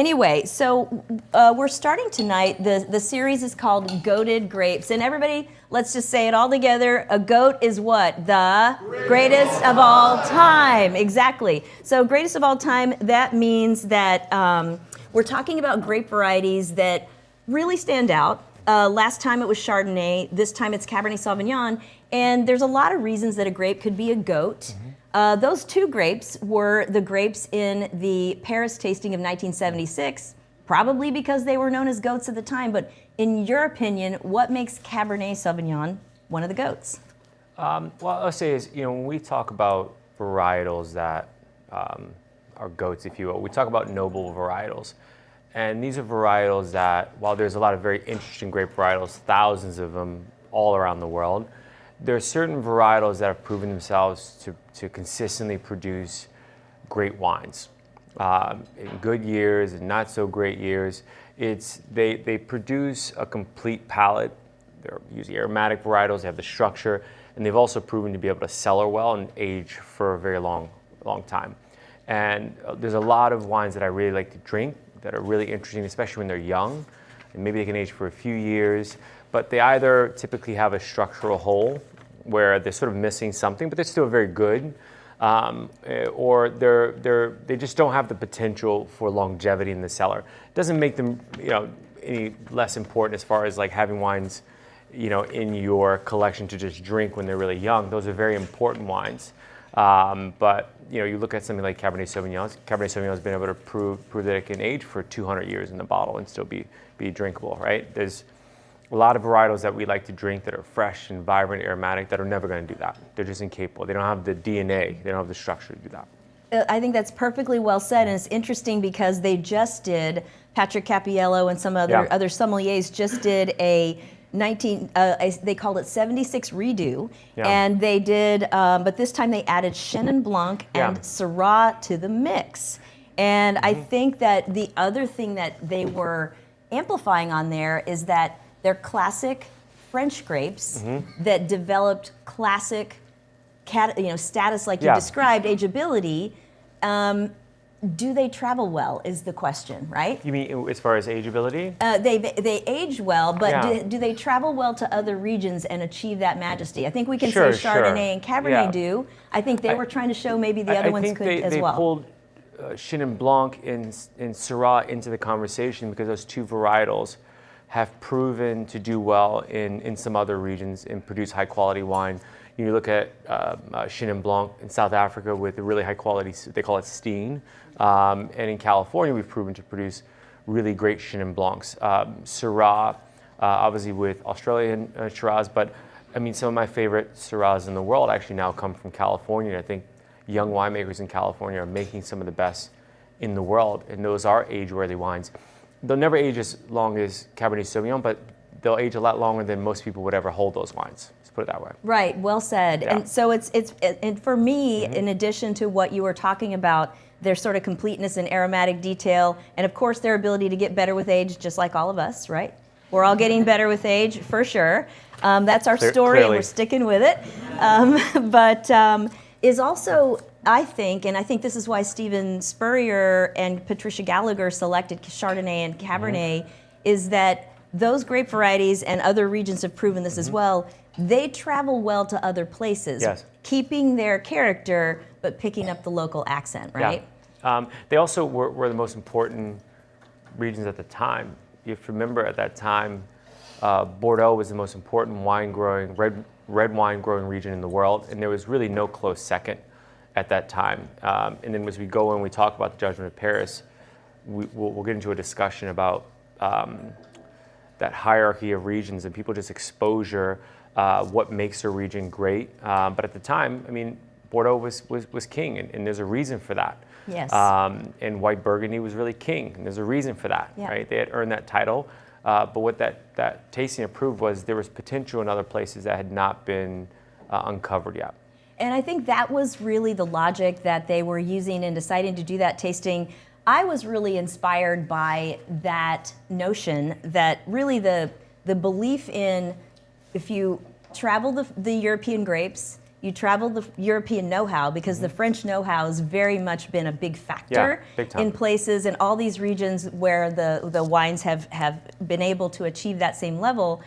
Anyway, so we're starting tonight. The series is called Goated Grapes. And everybody, let's just say it all together. A goat is what? The greatest of all time. Exactly. So greatest of all time, that means that we're talking about grape varieties that really stand out. Last time it was Chardonnay. This time it's Cabernet Sauvignon. And there's a lot of reasons that a grape could be a goat. Those two grapes were the grapes in the Paris tasting of 1976, probably because they were known as goats at the time. But in your opinion, what makes Cabernet Sauvignon one of the goats? Well, I'll say is, when we talk about varietals that are goats, if you will, we talk about noble varietals. And these are varietals that, while there's a lot of very interesting grape varietals, thousands of them all around the world, there are certain varietals that have proven themselves to consistently produce great wines. In good years and not so great years, they produce a complete palate. They're usually aromatic varietals, they have the structure, and they've also proven to be able to cellar well and age for a very long time. And there's a lot of wines that I really like to drink that are really interesting, especially when they're young, and maybe they can age for a few years, but they either typically have a structural hole where they're sort of missing something, but they're still very good, or they just don't have the potential for longevity in the cellar. It doesn't make them any less important as far as like having wines in your collection to just drink when they're really young. Those are very important wines. But you look at something like Cabernet Sauvignon. Cabernet Sauvignon has been able to prove that it can age for 200 years in the bottle and still be drinkable, right? There's a lot of varietals that we like to drink that are fresh and vibrant, aromatic, that are never going to do that. They're just incapable. They don't have the DNA. They don't have the structure to do that. I think that's perfectly well said, and it's interesting because they just did, Patrick Cappiello and some other sommeliers just did a they called it 76 redo, and they did, but this time they added Chenin Blanc and Syrah to the mix. And I think that the other thing that they were amplifying on there is that they're classic French grapes that developed classic status like you described, ageability. Do they travel well is the question, right? You mean as far as ageability? They age well, but do they travel well to other regions and achieve that majesty? I think we can say Chardonnay and Cabernet do. I think they were trying to show maybe the other ones could as well. They pulled Chenin Blanc and Syrah into the conversation because those two varietals have proven to do well in some other regions and produce high quality wine. You look at Chenin Blanc in South Africa with a really high quality, they call it Steen. And in California, we've proven to produce really great Chenin Blancs. Syrah, obviously with Australian Shiraz, but I mean, some of my favorite Syrahs in the world actually now come from California. I think young winemakers in California are making some of the best in the world, and those are age-worthy wines. They'll never age as long as Cabernet Sauvignon, but they'll age a lot longer than most people would ever hold those wines. Let's put it that way. Right, well said. Yeah. And so it's and for me, in addition to what you were talking about, their sort of completeness and aromatic detail, and of course their ability to get better with age, just like all of us, right? We're all getting better with age, for sure. That's our story, clearly. and we're sticking with it. But is also, I think this is why Stephen Spurrier and Patricia Gallagher selected Chardonnay and Cabernet, is that those grape varieties and other regions have proven this as well. They travel well to other places, keeping their character, but picking up the local accent, right? Yeah. They also were the most important regions at the time. You have to remember at that time, Bordeaux was the most important red wine growing region in the world, and there was really no close second at that time. And then as we go and we talk about the Judgment of Paris, we'll get into a discussion about that hierarchy of regions and people just exposure, what makes a region great. But at the time, I mean, Bordeaux was king, and there's a reason for that. Yes. And white Burgundy was really king, and there's a reason for that, right? They had earned that title. But what that tasting proved was there was potential in other places that had not been uncovered yet. And I think that was really the logic that they were using in deciding to do that tasting. I was really inspired by that notion that really the belief in, if you travel the European grapes you travel the European know-how, because the French know-how has very much been a big factor big time. in places in all these regions where the wines have been able to achieve that same level.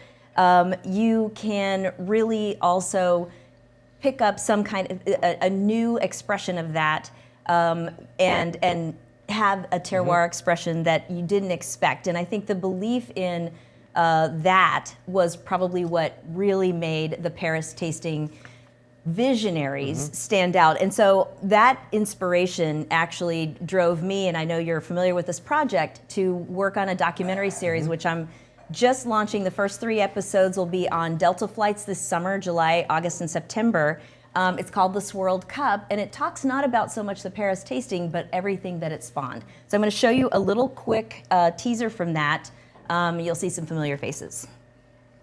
You can really also pick up some kind of a new expression of that, and have a terroir expression that you didn't expect. And I think the belief in that was probably what really made the Paris tasting visionaries stand out. And so that inspiration actually drove me, and I know you're familiar with this project, to work on a documentary series, which I'm just launching. The first 3 episodes will be on Delta flights this summer, July, August, and September. It's called The Swirled Cup, and it talks not about so much the Paris tasting, but everything that it spawned. So I'm going to show you a little quick teaser from that. You'll see some familiar faces.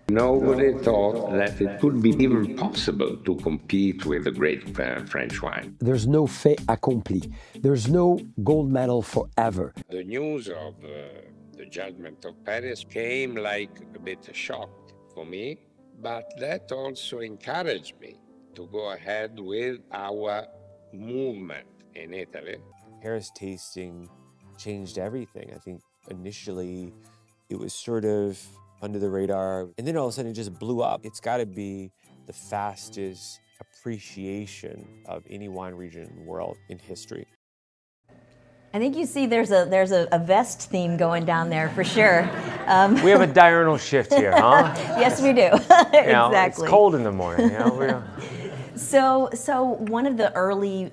Nobody thought that it would be even possible to compete with the great French wine. There's no fait accompli. There's no gold medal forever. The news of the judgment of Paris came like a bit of shock for me, but that also encouraged me to go ahead with our movement in Italy. Paris tasting changed everything. I think initially it was sort of under the radar, and then all of a sudden it just blew up. It's got to be the fastest appreciation of any wine region in the world in history. I think you see there's a vest theme going down there for sure. We have a diurnal shift here, huh? Yes, we do. You know, Exactly. it's cold in the morning. You know, So one of the early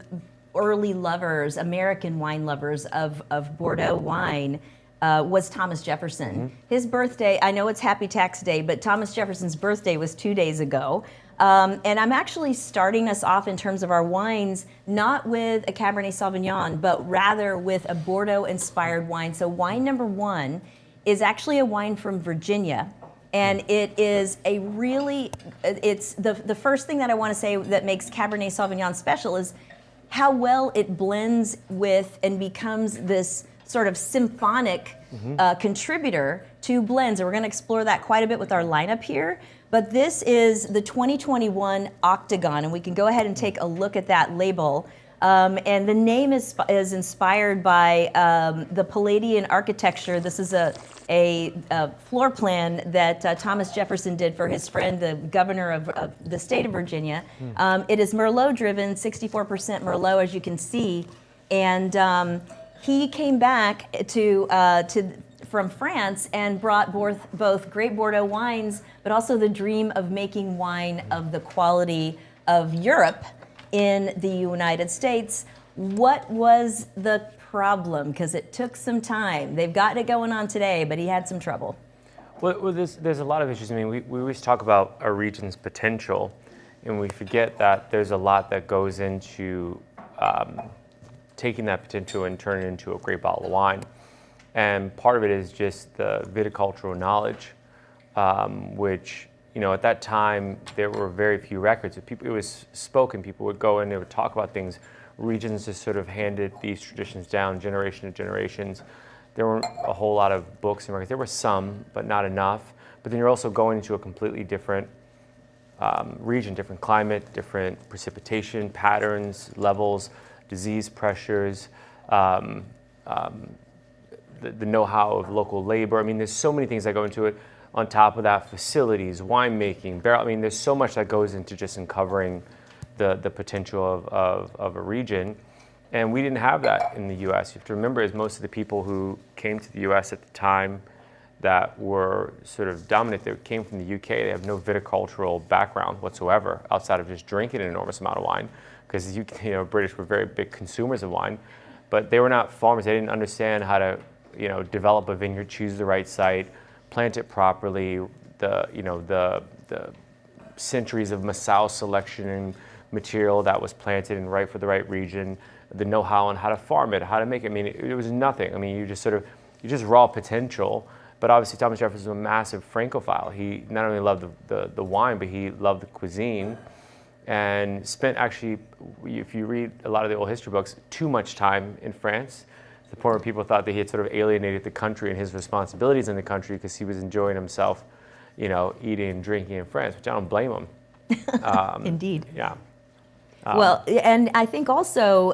lovers, American wine lovers of Bordeaux wine, was Thomas Jefferson. His birthday, I know it's Happy Tax Day, but Thomas Jefferson's birthday was 2 days ago. And I'm actually starting us off in terms of our wines, not with a Cabernet Sauvignon, but rather with a Bordeaux-inspired wine. So wine number 1 is actually a wine from Virginia. And it is a really, it's the first thing that I want to say that makes Cabernet Sauvignon special is how well it blends with and becomes this sort of symphonic contributor to blends. And we're going to explore that quite a bit with our lineup here. But this is the 2021 Octagon, and we can go ahead and take a look at that label. And the name is inspired by the Palladian architecture. This is a floor plan that Thomas Jefferson did for his friend, the governor of the state of Virginia. It is Merlot driven, 64% Merlot, as you can see. And he came back from France and brought both great Bordeaux wines, but also the dream of making wine of the quality of Europe in the United States. What was the problem? Because it took some time. They've got it going on today, but he had some trouble. Well, there's a lot of issues. I mean, we always talk about a region's potential, and we forget that there's a lot that goes into taking that potential and turning it into a great bottle of wine. And part of it is just the viticultural knowledge, which, you know, at that time there were very few records. It was spoken. People would go in, they would talk about things. Regions just sort of handed these traditions down generation to generations. There weren't a whole lot of books and records. There were some, but not enough. But then you're also going into a completely different region, different climate, different precipitation patterns, levels, disease pressures, the know-how of local labor. I mean, there's so many things that go into it. On top of that, facilities, winemaking, barrel. I mean, there's so much that goes into just uncovering the potential of a region. And we didn't have that in the U.S. You have to remember, is most of the people who came to the U.S. at the time that were sort of dominant, they came from the U.K. They have no viticultural background whatsoever, outside of just drinking an enormous amount of wine, because British were very big consumers of wine, but they were not farmers. They didn't understand how to develop a vineyard, choose the right site, plant it properly. The centuries of Massao selection and material that was planted and right for the right region, the know-how on how to farm it, how to make it. I mean, it was nothing. I mean, you just raw potential. But obviously, Thomas Jefferson was a massive Francophile. He not only loved the wine, but he loved the cuisine, and spent actually, if you read a lot of the old history books, too much time in France. To the point where people thought that he had sort of alienated the country and his responsibilities in the country because he was enjoying himself, eating and drinking in France, which I don't blame him. Indeed. Yeah. Well, and I think also,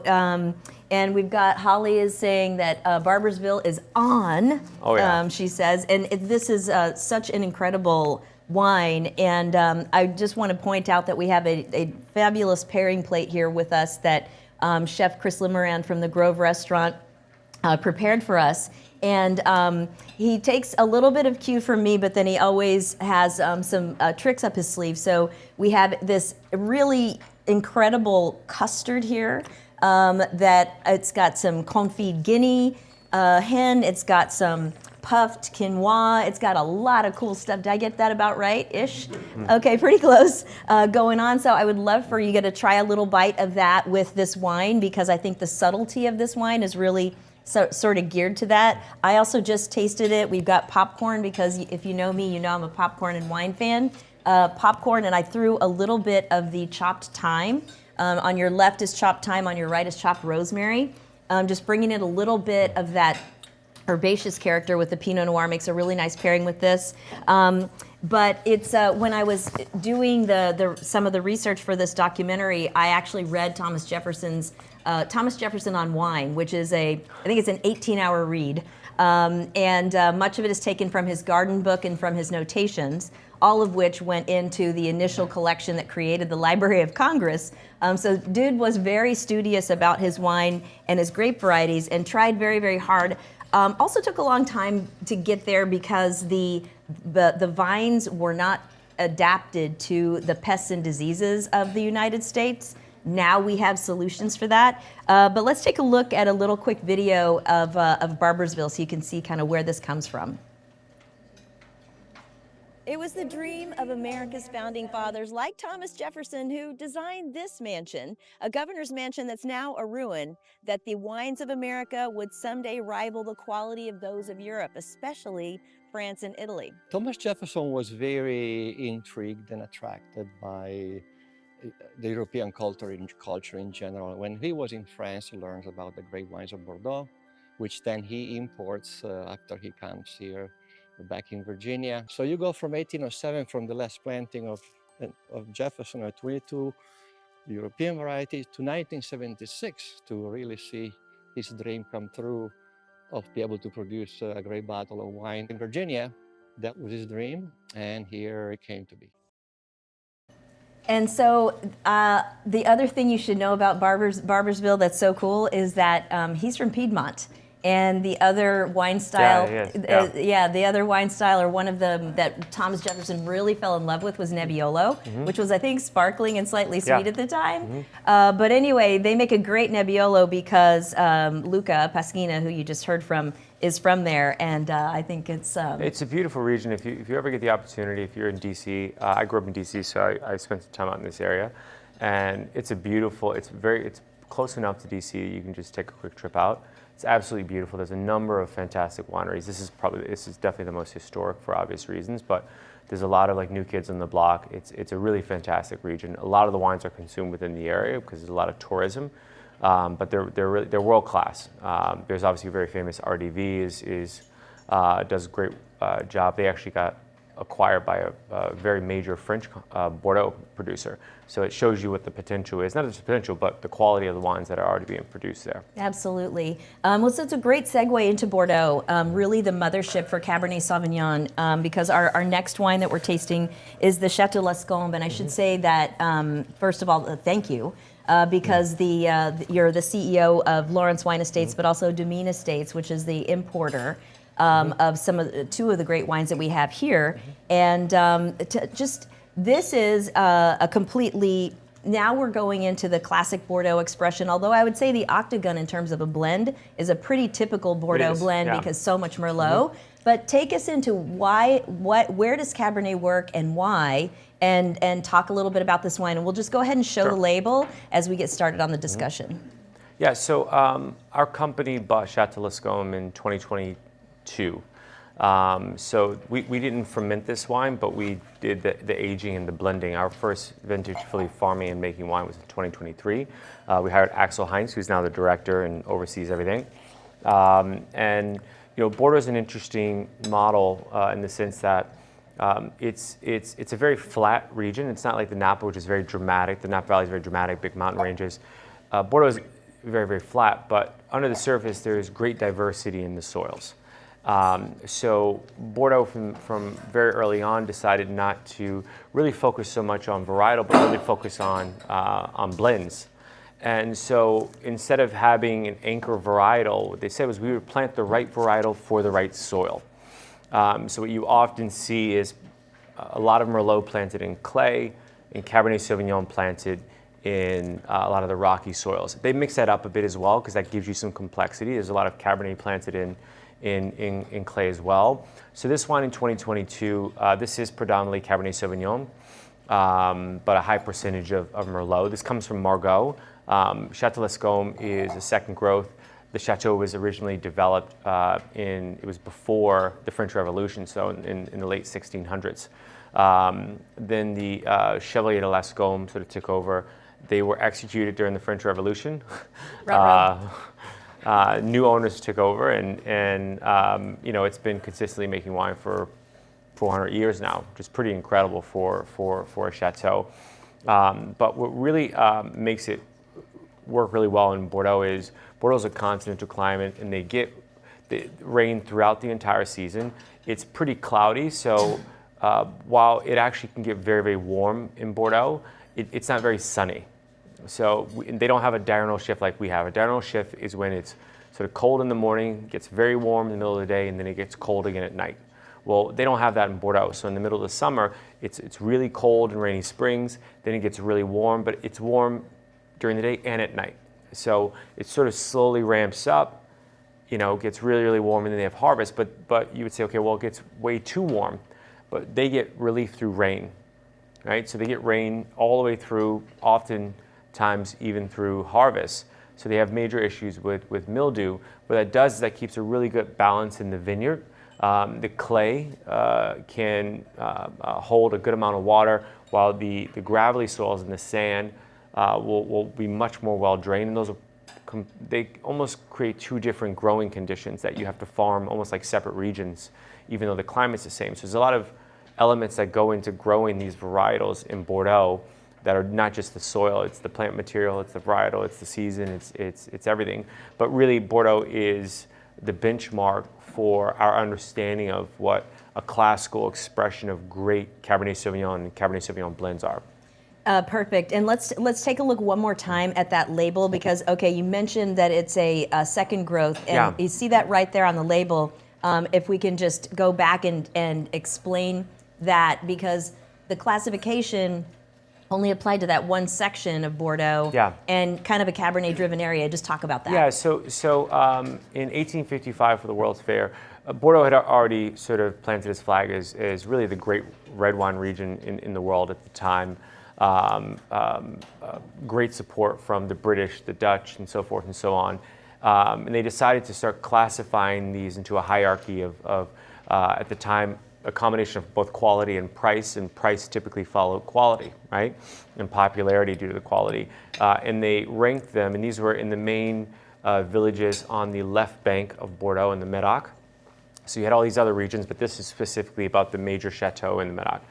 and we've got Holly is saying that Barboursville is on. Oh, yeah. She says, and this is such an incredible wine. And I just want to point out that we have a fabulous pairing plate here with us that Chef Chris Limerand from the Grove Restaurant prepared for us. And he takes a little bit of cue from me, but then he always has some tricks up his sleeve. So we have this really incredible custard here that it's got some confit guinea hen, it's got some puffed quinoa, it's got a lot of cool stuff. Did I get that about right-ish? Okay, pretty close going on. So I would love for you to try a little bite of that with this wine, because I think the subtlety of this wine is really sort of geared to that. I also just tasted it. We've got popcorn, because if you know me, you know I'm a popcorn and wine fan. Popcorn, and I threw a little bit of the chopped thyme. On your left is chopped thyme, on your right is chopped rosemary. Just bringing in a little bit of that herbaceous character with the Pinot Noir makes a really nice pairing with this. But it's when I was doing some of the research for this documentary, I actually read Thomas Jefferson on Wine, which is I think it's an 18-hour read. And much of it is taken from his garden book and from his notations, all of which went into the initial collection that created the Library of Congress. So dude was very studious about his wine and his grape varieties and tried very, very hard. Also took a long time to get there because the vines were not adapted to the pests and diseases of the United States. Now we have solutions for that. But let's take a look at a little quick video of Barboursville so you can see kind of where this comes from. It was the dream of America's founding fathers like Thomas Jefferson who designed this mansion, a governor's mansion that's now a ruin, that the wines of America would someday rival the quality of those of Europe, especially France and Italy. Thomas Jefferson was very intrigued and attracted by the European culture in general. When he was in France, he learns about the great wines of Bordeaux, which then he imports after he comes here back in Virginia. So you go from 1807, from the last planting of Jefferson, 22 European varieties, to 1976 to really see his dream come through of be able to produce a great bottle of wine in Virginia. That was his dream, and here it came to be. And so the other thing you should know about Barboursville that's so cool is that he's from Piedmont. And the other wine style, the other wine style, or one of them that Thomas Jefferson really fell in love with, was Nebbiolo, which was, I think, sparkling and slightly sweet at the time. But anyway, they make a great Nebbiolo because Luca Pasquina, who you just heard from, is from there, and I think it's a beautiful region. If you ever get the opportunity, if you're in DC, I grew up in DC, so I spent some time out in this area, and it's it's close enough to DC you can just take a quick trip out. It's absolutely beautiful. There's a number of fantastic wineries. This is definitely the most historic for obvious reasons, but there's a lot of like new kids on the block. It's a really fantastic region. A lot of the wines are consumed within the area because there's a lot of tourism, but they're world class. There's obviously a very famous RDV does a great job. They actually got acquired by a very major French Bordeaux producer. So it shows you what the potential is, not just the potential, but the quality of the wines that are already being produced there. Absolutely. Well, so it's a great segue into Bordeaux, really the mothership for Cabernet Sauvignon, because our next wine that we're tasting is the Chateau Lascombe. And I should say that, first of all, thank you. Because you're the CEO of Lawrence Wine Estates, but also Domine Estates, which is the importer of two of the great wines that we have here. And this is a completely, now we're going into the classic Bordeaux expression, although I would say the Octagon in terms of a blend is a pretty typical Bordeaux blend because so much Merlot. But take us into where does Cabernet work and why, and talk a little bit about this wine. And we'll just go ahead and show the label as we get started on the discussion. Yeah, so our company bought Chateau Lascombe in 2022. So we didn't ferment this wine, but we did the aging and the blending. Our first vintage fully farming and making wine was in 2023. We hired Axel Heitz, who's now the director and oversees everything. And Bordeaux is an interesting model in the sense that It's a very flat region. It's not like the Napa, which is very dramatic. The Napa Valley is very dramatic, big mountain ranges. Bordeaux is very, very flat, but under the surface, there's great diversity in the soils. So Bordeaux from very early on decided not to really focus so much on varietal, but really focus on blends. And so instead of having an anchor varietal, what they said was we would plant the right varietal for the right soil. So what you often see is a lot of Merlot planted in clay and Cabernet Sauvignon planted in a lot of the rocky soils. They mix that up a bit as well because that gives you some complexity. There's a lot of Cabernet planted in clay as well. So this wine in 2022, this is predominantly Cabernet Sauvignon, but a high percentage of Merlot. This comes from Margaux. Château Lescombe is a second growth. The chateau was originally developed it was before the French Revolution, so in the late 1600s. Then the Chevalier de Lescombe sort of took over. They were executed during the French Revolution. New owners took over, and it's been consistently making wine for 400 years now, which is pretty incredible for a chateau. But what really makes it work really well in Bordeaux is Bordeaux's a continental climate, and they get the rain throughout the entire season. It's pretty cloudy, so while it actually can get very, very warm in Bordeaux, it's not very sunny. So they don't have a diurnal shift like we have. A diurnal shift is when it's sort of cold in the morning, gets very warm in the middle of the day, and then it gets cold again at night. Well, they don't have that in Bordeaux. So in the middle of the summer, it's really cold and rainy springs. Then it gets really warm, but it's warm during the day and at night. So it sort of slowly ramps up, gets really, really warm, and then they have harvest. But you would say, okay, well, it gets way too warm. But they get relief through rain, right? So they get rain all the way through, oftentimes even through harvest. So they have major issues with mildew. What that does is that keeps a really good balance in the vineyard. The clay can hold a good amount of water, while the gravelly soils and the sand will be much more well drained. And those they almost create two different growing conditions that you have to farm almost like separate regions, even though the climate's the same. So there's a lot of elements that go into growing these varietals in Bordeaux that are not just the soil, it's the plant material, it's the varietal, it's the season, it's everything. But really, Bordeaux is the benchmark for our understanding of what a classical expression of great Cabernet Sauvignon and Cabernet Sauvignon blends are. Perfect. And let's take a look one more time at that label because, okay, you mentioned that it's a second growth, and you see that right there on the label. If we can just go back and explain that, because the classification only applied to that one section of Bordeaux and kind of a Cabernet-driven area. Just talk about that. Yeah, so in 1855 for the World's Fair, Bordeaux had already sort of planted its flag as really the great red wine region in the world at the time. Great support from the British, the Dutch, and so forth and so on. And they decided to start classifying these into a hierarchy of at the time, a combination of both quality and price typically followed quality, right? And popularity due to the quality. And they ranked them, and these were in the main villages on the left bank of Bordeaux in the Medoc. So you had all these other regions, but this is specifically about the major chateaux in the Medoc.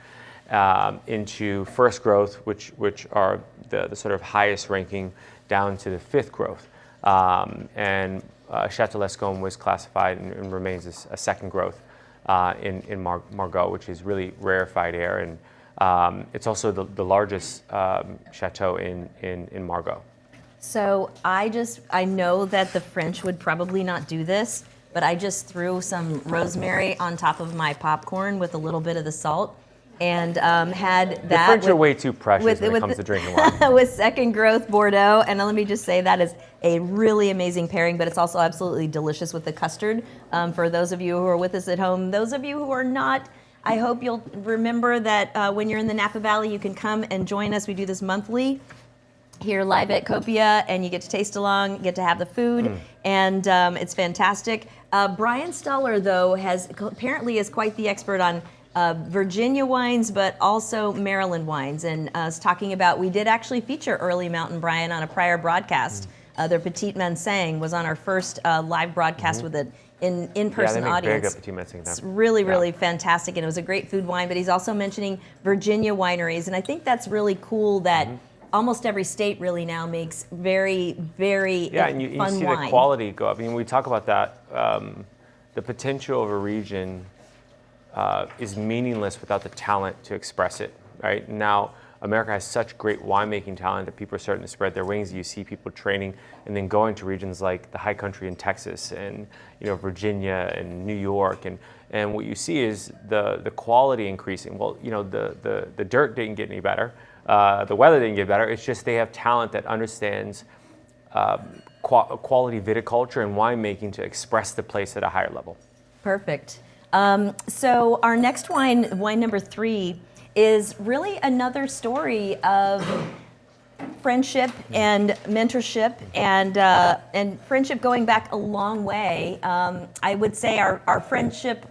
Into first growth, which are the sort of highest ranking, down to the fifth growth. And Château Lescombe was classified and remains a second growth in Margaux, which is really rarefied air, and it's also the largest chateau in Margaux. So I know that the French would probably not do this, but I just threw some rosemary on top of my popcorn with a little bit of the salt, and had that. The French are way too precious when it comes to drinking wine. With second growth Bordeaux, and let me just say that is a really amazing pairing, but it's also absolutely delicious with the custard. For those of you who are with us at home, those of you who are not, I hope you'll remember that when you're in the Napa Valley, you can come and join us. We do this monthly here live at Copia, and you get to taste along, get to have the food, and it's fantastic. Brian Steller, though, apparently is quite the expert on Virginia wines, but also Maryland wines. And us talking about, we did actually feature Early Mountain Brian on a prior broadcast. Their Petite Manseng was on our first live broadcast with an in-person they make audience. very good petit maître. It's really fantastic, and it was a great food wine. But he's also mentioning Virginia wineries, and I think that's really cool that almost every state really now makes very and you fun see wine. the quality go up. I mean, we talk about that. The potential of a region is meaningless without the talent to express it. Right now, America has such great winemaking talent that people are starting to spread their wings. You see people training and then going to regions like the High Country in Texas and Virginia and New York, and what you see is the quality increasing. Well, the dirt didn't get any better, the weather didn't get better. It's just they have talent that understands quality viticulture and winemaking to express the place at a higher level. Perfect. So our next wine number 3. Is really another story of friendship and mentorship and friendship going back a long way. I would say our friendship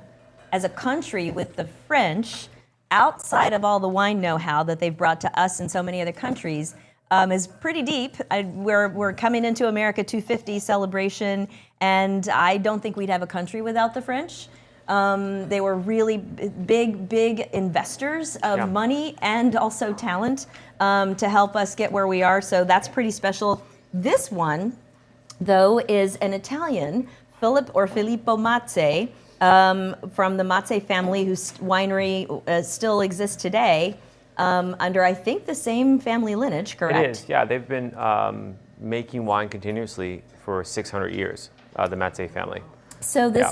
as a country with the French, outside of all the wine know-how that they've brought to us in so many other countries, is pretty deep. We're coming into America 250 celebration, and I don't think we'd have a country without the French. They were really big investors of money and also talent to help us get where we are. So that's pretty special. This one, though, is an Italian, Filippo Mazze, from the Mazze family, whose winery still exists today, under, I think, the same family lineage, correct? It is, yeah. They've been making wine continuously for 600 years, the Mazze family. So this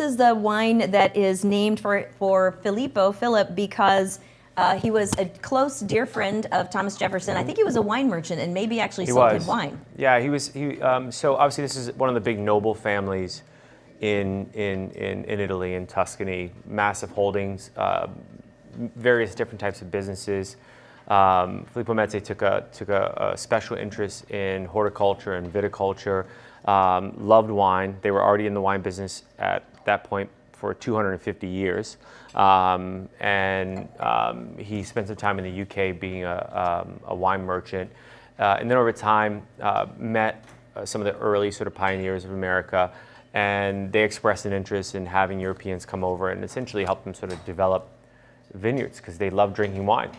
is the wine that is named for Philip, because he was a close, dear friend of Thomas Jefferson. I think he was a wine merchant and maybe actually sold good wine. Yeah, he was. So obviously this is one of the big noble families in Italy, in Tuscany. Massive holdings, various different types of businesses. Filippo Mazze took a special interest in horticulture and viticulture. Loved wine. They were already in the wine business at that point for 250 years. He spent some time in the UK being a wine merchant. And then over time, met some of the early sort of pioneers of America, and they expressed an interest in having Europeans come over and essentially help them sort of develop vineyards because they love drinking wine.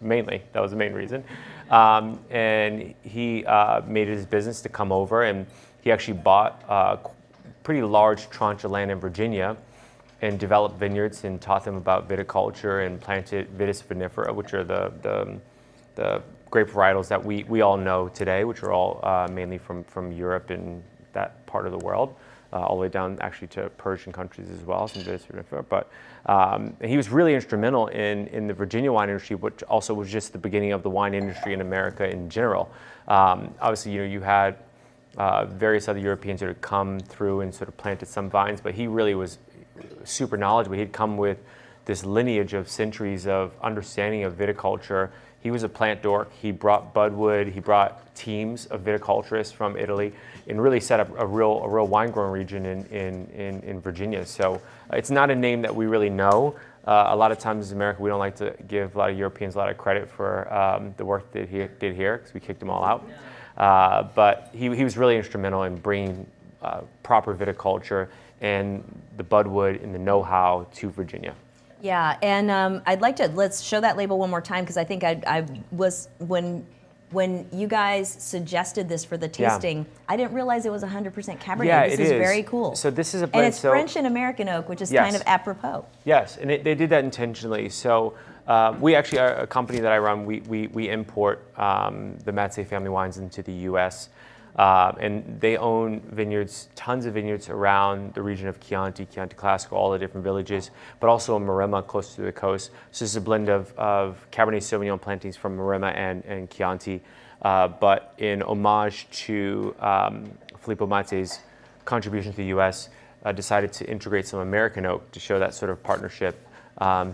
Mainly, that was the main reason. And he made it his business to come over, and he actually bought a pretty large tranche of land in Virginia and developed vineyards and taught them about viticulture and planted Vitis vinifera, which are the grape varietals that we all know today, which are all mainly from Europe and that part of the world. All the way down actually to Persian countries as well, some Vitis vinifera. But he was really instrumental in the Virginia wine industry, which also was just the beginning of the wine industry in America in general. Obviously, you had various other Europeans that had come through and sort of planted some vines, but he really was super knowledgeable. He'd come with this lineage of centuries of understanding of viticulture. He was a plant dork. He brought budwood. He brought teams of viticulturists from Italy and really set up a real wine growing region in Virginia. So it's not a name that we really know. A lot of times in America, we don't like to give a lot of Europeans a lot of credit for the work that he did here because we kicked them all out. But he was really instrumental in bringing proper viticulture and the budwood and the know-how to Virginia. Yeah, and I'd like to, let's show that label one more time, because I think I was, when you guys suggested this for the tasting, I didn't realize it was 100% Cabernet. Yeah, this it is is very cool. So this is a blend. And it's French and American oak, which is kind of apropos. Yes, and they did that intentionally. So we actually are a company that I run. We import the Mazze family wines into the U.S. And they own vineyards, tons of vineyards around the region of Chianti Classico, all the different villages, but also in Maremma, close to the coast. So this is a blend of Cabernet Sauvignon plantings from Maremma and Chianti, but in homage to Filippo Mazze's contribution to the U.S., decided to integrate some American oak to show that sort of partnership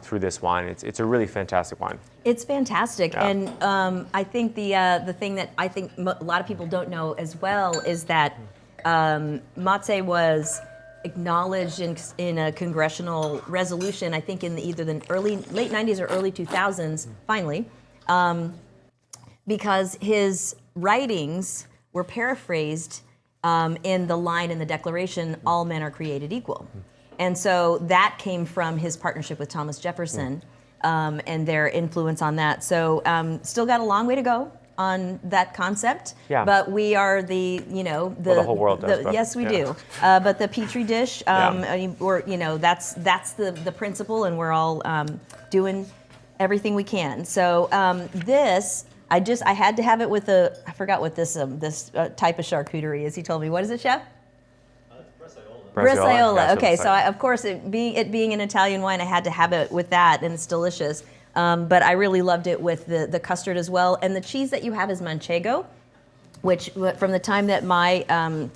through this wine. It's a really fantastic wine. It's fantastic, Yeah. and I think the thing that I think a lot of people don't know as well is that Mazze was acknowledged in a congressional resolution, I think in either the late 90s or early 2000s, finally, because his writings were paraphrased in the line in the Declaration, all men are created equal. And so that came from his partnership with Thomas Jefferson and their influence on that. So still got a long way to go on that concept, but we are the the whole world does. Yes, we do. But the petri dish, or that's the principle, and we're all doing everything we can. So this, I had to have it with I forgot what this type of charcuterie is. He told me, what is it, chef? Bresaola. Okay, so of course, it being an Italian wine, I had to have it with that, and it's delicious. But I really loved it with the custard as well. And the cheese that you have is Manchego, which from the time that my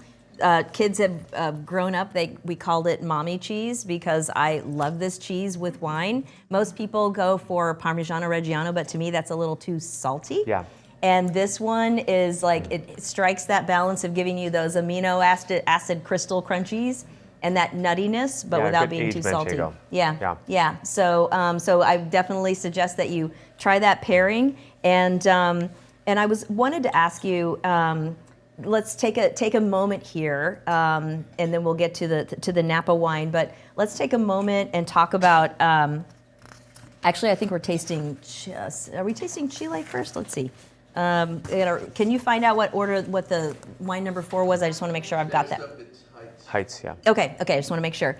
kids have grown up, we called it mommy cheese because I love this cheese with wine. Most people go for Parmigiano Reggiano, but to me that's a little too salty. Yeah. And this one is like, it strikes that balance of giving you those amino acid crystal crunchies and that nuttiness, but without being too salty. Yeah. So I definitely suggest that you try that pairing. And I wanted to ask you, let's take a moment here, and then we'll get to the Napa wine. But let's take a moment and talk about. Actually, I think we're tasting. Are we tasting Chile first? Let's see. Can you find out what the wine number 4 was? I just want to make sure I've got that. Heitz, yeah. Okay, I just want to make sure.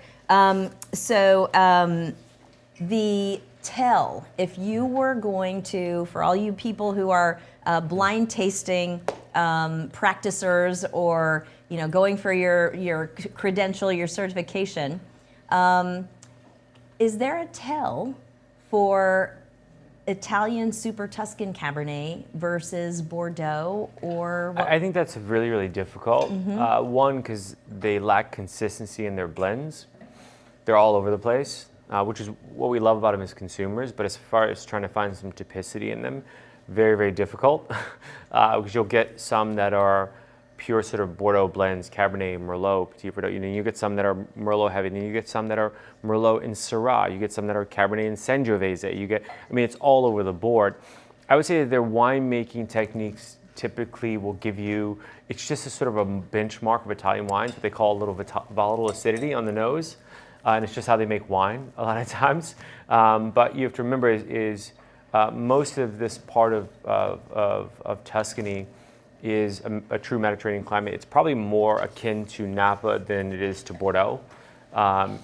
The tell, if you were going to, for all you people who are blind tasting practicers or going for your credential, your certification, is there a tell for Italian Super Tuscan Cabernet versus Bordeaux, or what? I think that's really, really difficult. One, because they lack consistency in their blends. They're all over the place, which is what we love about them as consumers. But as far as trying to find some typicity in them, very, very difficult. Because you'll get some that are pure sort of Bordeaux blends, Cabernet, Merlot, Petit Verdot. You get some that are Merlot heavy, then you get some that are Merlot and Syrah. You get some that are Cabernet and Sangiovese. It's all over the board. I would say that their winemaking techniques typically will give you, it's just a sort of a benchmark of Italian wines, what they call a little volatile acidity on the nose. And it's just how they make wine a lot of times. But you have to remember is most of this part of Tuscany is a true Mediterranean climate. It's probably more akin to Napa than it is to Bordeaux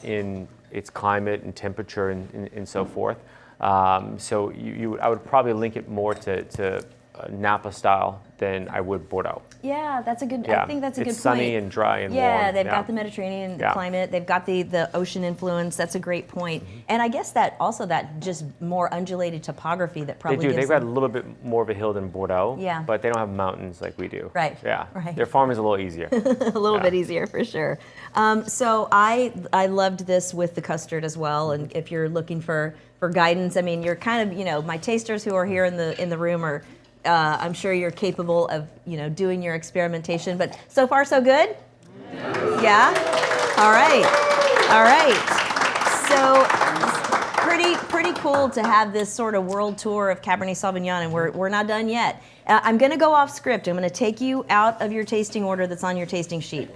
in its climate and temperature and so forth. So I would probably link it more to Napa style than I would Bordeaux. Yeah, that's a good. I think that's a good point. It's sunny and dry and warm. Yeah, they've got the Mediterranean climate. They've got the ocean influence. That's a great point. And I guess that just more undulated topography that probably they do. They've got a little bit more of a hill than Bordeaux. Yeah. But they don't have mountains like we do. Right. Yeah. Right. Their farm is a little easier. A little bit easier for sure. So I loved this with the custard as well. And if you're looking for guidance, you're kind of my tasters who are here in the room are. I'm sure you're capable of, doing your experimentation, but so far so good? Yeah? All right. So pretty cool to have this sort of world tour of Cabernet Sauvignon, and we're not done yet. I'm going to go off script. I'm going to take you out of your tasting order that's on your tasting sheet.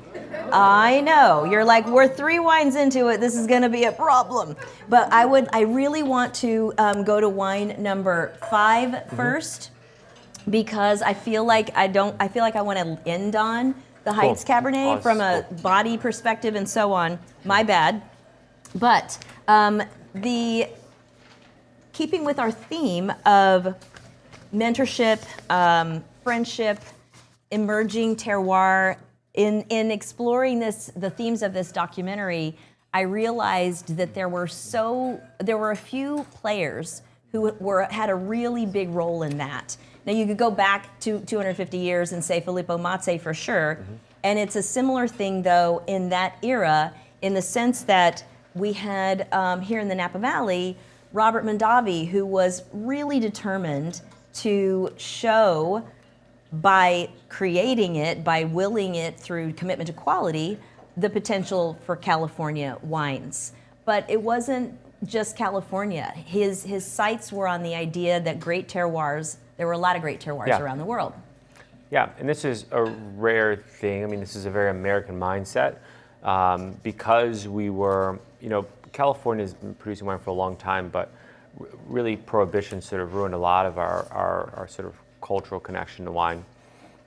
I know. You're like, we're 3 wines into it. This is going to be a problem. But I really want to go to wine number 5 first. Because I feel like I want to end on the Heitz Cabernet from a body perspective and so on. My bad. But keeping with our theme of mentorship, friendship, emerging terroir, in exploring the themes of this documentary, I realized that there were a few players who had a really big role in that. Now, you could go back to 250 years and say Filippo Mazzi for sure, and it's a similar thing, though, in that era, in the sense that we had, here in the Napa Valley, Robert Mondavi, who was really determined to show, by creating it, by willing it through commitment to quality, the potential for California wines. But it wasn't just California. His sights were on the idea that great terroirs, there were a lot of great terroirs around the world. Yeah, and this is a rare thing. I mean, this is a very American mindset because we were, California's been producing wine for a long time, but really prohibition sort of ruined a lot of our sort of cultural connection to wine.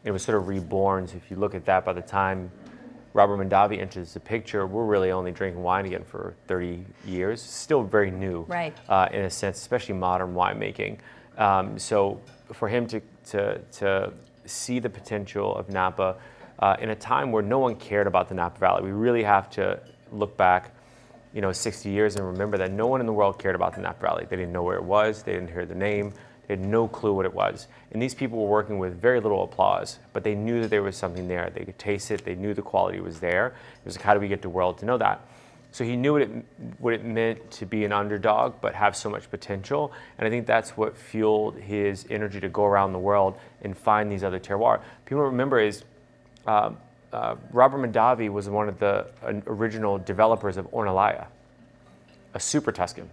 It was sort of reborn. So if you look at that, by the time Robert Mondavi enters the picture, we're really only drinking wine again for 30 years. Still very new, right? In a sense, especially modern winemaking. So for him to see the potential of Napa in a time where no one cared about the Napa Valley, we really have to look back, 60 years and remember that no one in the world cared about the Napa Valley. They didn't know where it was. They didn't hear the name. They had no clue what it was. And these people were working with very little applause, but they knew that there was something there. They could taste it. They knew the quality was there. It was like, how do we get the world to know that? So he knew what it meant to be an underdog, but have so much potential. And I think that's what fueled his energy to go around the world and find these other terroirs. People don't remember is Robert Mondavi was one of the original developers of Ornellaia, a super Tuscan.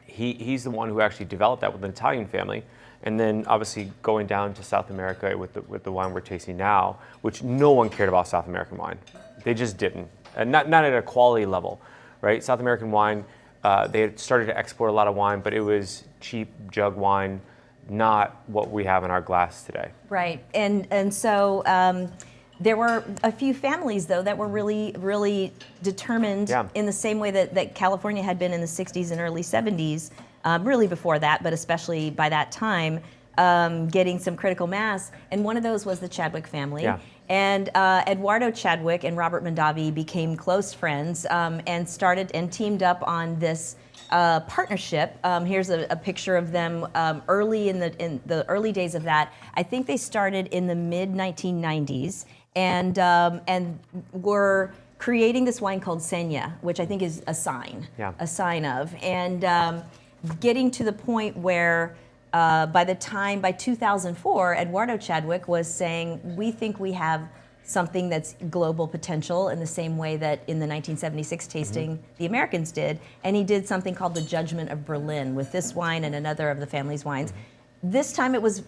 He's the one who actually developed that with an Italian family, and then obviously going down to South America with the wine we're tasting now, which no one cared about South American wine. They just didn't, and not at a quality level, right? South American wine, they had started to export a lot of wine, but it was cheap jug wine, not what we have in our glass today. Right, and so there were a few families, though, that were really, really determined in the same way that California had been in the 60s and early 70s, really before that, but especially by that time, getting some critical mass. And one of those was the Chadwick family. Yeah. And Eduardo Chadwick and Robert Mondavi became close friends and started and teamed up on this partnership. Here's a picture of them early in the early days of that. I think they started in the mid 1990s. And we're creating this wine called Senya, which I think is a sign of, and getting to the point where by 2004, Eduardo Chadwick was saying, we think we have something that's global potential in the same way that in the 1976 tasting the Americans did, and he did something called the Judgment of Berlin with this wine and another of the family's wines. This time it was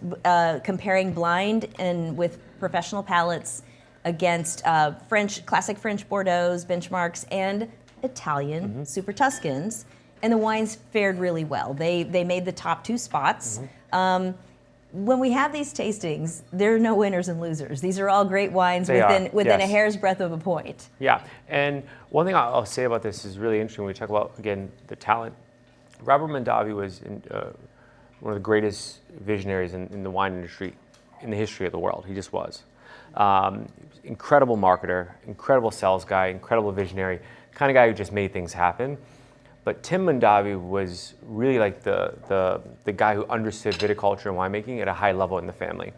comparing blind and with professional palates against classic French Bordeaux's benchmarks and Italian Super Tuscans, and the wines fared really well. They made the top 2 spots. When we have these tastings, there are no winners and losers. These are all great wines within a hair's breadth of a point. Yeah, and one thing I'll say about this is really interesting when we talk about, again, the talent. Robert Mondavi was one of the greatest visionaries in the wine industry in the history of the world. He just was. Incredible marketer, incredible sales guy, incredible visionary, kind of guy who just made things happen. But Tim Mondavi was really like the guy who understood viticulture and winemaking at a high level in the family.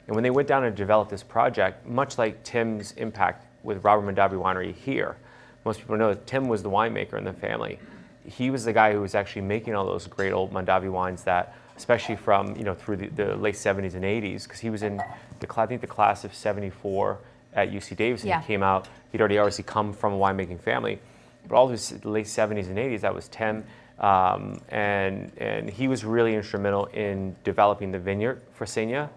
And when they went down and developed this project, much like Tim's impact with Robert Mondavi Winery here, most people know that Tim was the winemaker in the family. He was the guy who was actually making all those great old Mondavi wines that, especially from through the late 70s and 80s, because he was in the class of 74 at UC Davis. He came out. He'd already obviously come from a winemaking family, but all his late 70s and 80s, that was Tim, and he was really instrumental in developing the vineyard for Senya,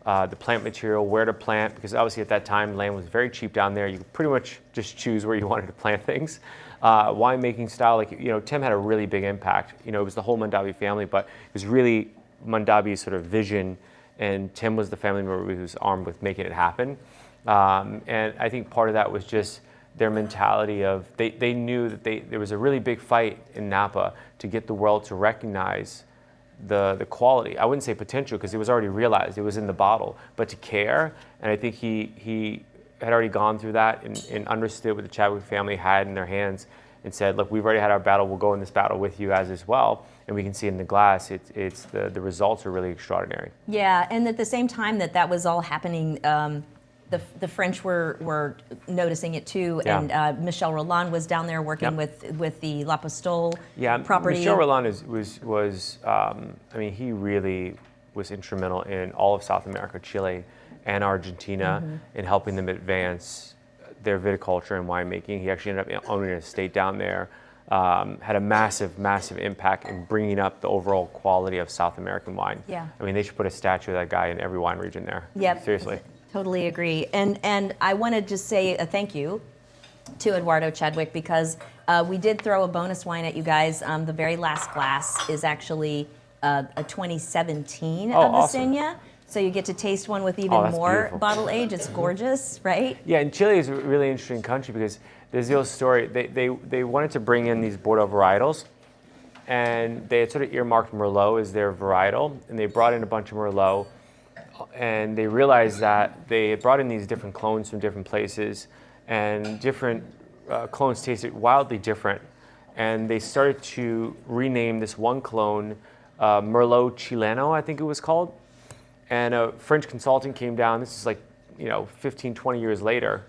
the plant material, where to plant, because obviously at that time land was very cheap down there. You could pretty much just choose where you wanted to plant things. Winemaking style, Tim had a really big impact. It was the whole Mondavi family, but it was really Mondavi's sort of vision, and Tim was the family member who was armed with making it happen. And I think part of that was just their mentality of they knew that there was a really big fight in Napa to get the world to recognize the quality. I wouldn't say potential because it was already realized, it was in the bottle, but to care. And I think he had already gone through that and understood what the Chadwick family had in their hands and said, look, we've already had our battle, we'll go in this battle with you as well. And we can see in the glass, it's the results are really extraordinary. Yeah, and at the same time that was all happening, the French were noticing it too, and Michel Rolland was down there working with the La Pistole property. Michel Rolland was he really was instrumental in all of South America, Chile, and Argentina in helping them advance their viticulture and winemaking. He actually ended up owning an estate down there. had a massive, massive impact in bringing up the overall quality of South American wine. Yeah. I mean, they should put a statue of that guy in every wine region there. Yep. Seriously. Totally agree. And I want to just say a thank you to Eduardo Chadwick, because we did throw a bonus wine at you guys. The very last glass is actually a 2017 of the awesome. Senya. So you get to taste one with even that's more beautiful. bottle age. It's gorgeous, right? Yeah, and Chile is a really interesting country because there's the old story. They wanted to bring in these Bordeaux varietals, and they had sort of earmarked Merlot as their varietal, and they brought in a bunch of Merlot, and they realized that they had brought in these different clones from different places, and different clones tasted wildly different, and they started to rename this one clone Merlot Chileno, I think it was called. And a French consultant came down, this is like, 15, 20 years later,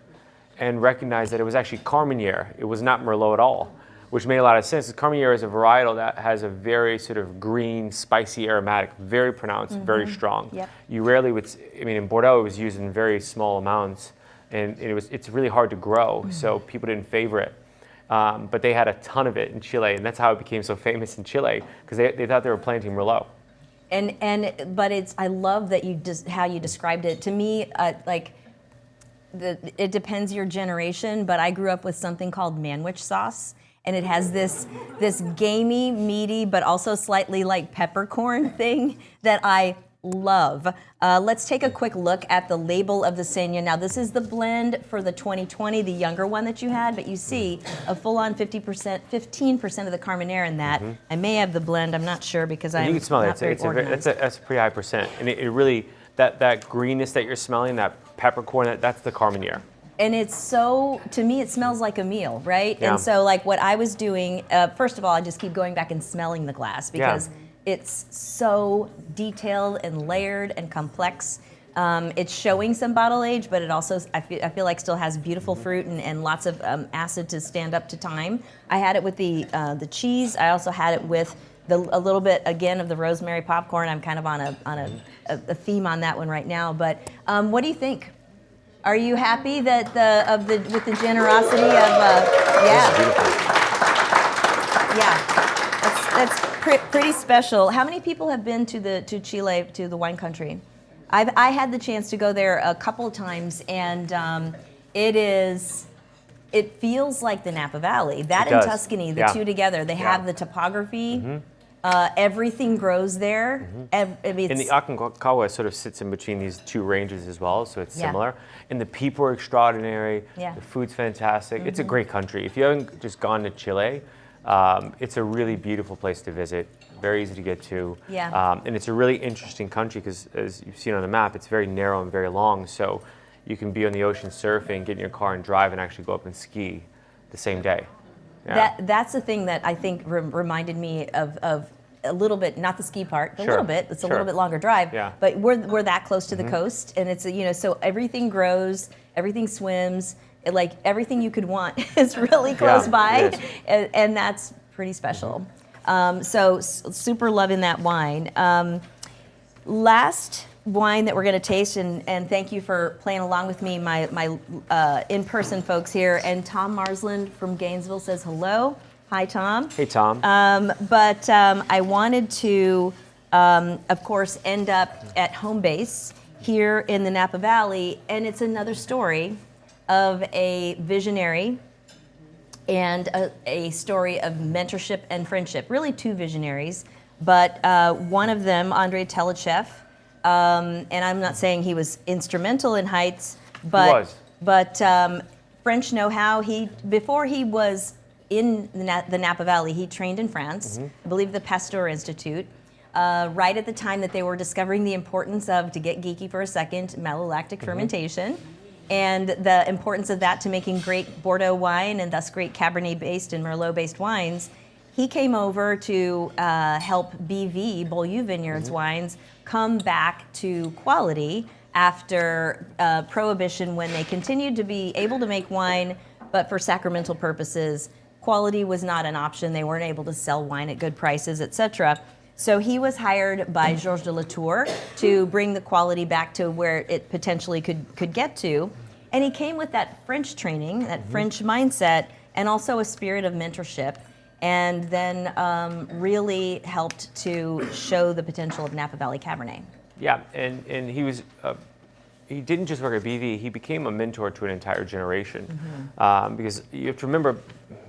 and recognized that it was actually Carmenere. It was not Merlot at all, which made a lot of sense. Carmenere is a varietal that has a very sort of green, spicy aromatic, very pronounced, very strong. Yep. You rarely would, in Bordeaux it was used in very small amounts, and it's really hard to grow, so people didn't favor it. But they had a ton of it in Chile, and that's how it became so famous in Chile, because they thought they were planting Merlot. But I love that how you described it. To me, it depends your generation, but I grew up with something called manwich sauce, and it has this gamey, meaty, but also slightly like peppercorn thing that I love. Let's take a quick look at the label of the Senya. Now, this is the blend for the 2020, the younger one that you had, but you see a full-on 15% of the Carmenere in that. I may have the blend, I'm not sure, because I'm You can smell not very it. organized. That's a pretty high percent, and it really that greenness that you're smelling, that peppercorn, that's the Carmenere. And to me, it smells like a meal, right? Yeah. And so, like, what I was doing, first of all, I just keep going back and smelling the glass because it's so detailed and layered and complex. It's showing some bottle age, but it also, I feel like, still has beautiful fruit and lots of acid to stand up to time. I had it with the cheese. I also had it with a little bit, again, of the rosemary popcorn. I'm kind of on a theme on that one right now. But what do you think? Are you happy that with the generosity of that's pretty special. How many people have been to Chile, to the wine country? I had the chance to go there a couple of times, and it feels like the Napa Valley. That and Tuscany, the two together, they have the topography. Everything grows there. And the Aconcagua sort of sits in between these two ranges as well, so it's similar. And the people are extraordinary. The food's fantastic. It's a great country. If you haven't just gone to Chile, it's a really beautiful place to visit. Very easy to get to. And it's a really interesting country because, as you've seen on the map, it's very narrow and very long. So you can be on the ocean surfing, get in your car and drive, and actually go up and ski the same day. That's the thing that I think reminded me of a little bit, not the ski part, a little bit. It's a little bit longer drive, but we're that close to the coast, and it's so everything grows, everything swims, like everything you could want is really close by, and that's pretty special. So super loving that wine. Last wine that we're going to taste, and thank you for playing along with me, my in-person folks here. And Tom Marsland from Gainesville says hello. Hi, Tom. Hey, Tom. But I wanted to, of course, end up at home base here in the Napa Valley, and it's another story of a visionary and a story of mentorship and friendship. Really two visionaries, but one of them, Andrei Telechev, and I'm not saying he was instrumental in Heitz, but French know-how. Before he was in the Napa Valley, he trained in France, I believe the Pasteur Institute, right at the time that they were discovering the importance of, to get geeky for a second, malolactic fermentation, and the importance of that to making great Bordeaux wine and thus great Cabernet-based and Merlot-based wines. He came over to help BV, Beaulieu Vineyards wines, come back to quality after Prohibition, when they continued to be able to make wine, but for sacramental purposes, quality was not an option. They weren't able to sell wine at good prices, etc. So he was hired by Georges de Latour to bring the quality back to where it potentially could get to. And he came with that French training, that French mindset, and also a spirit of mentorship. and then really helped to show the potential of Napa Valley Cabernet. Yeah, and he was. He didn't just work at BV, he became a mentor to an entire generation. Because you have to remember,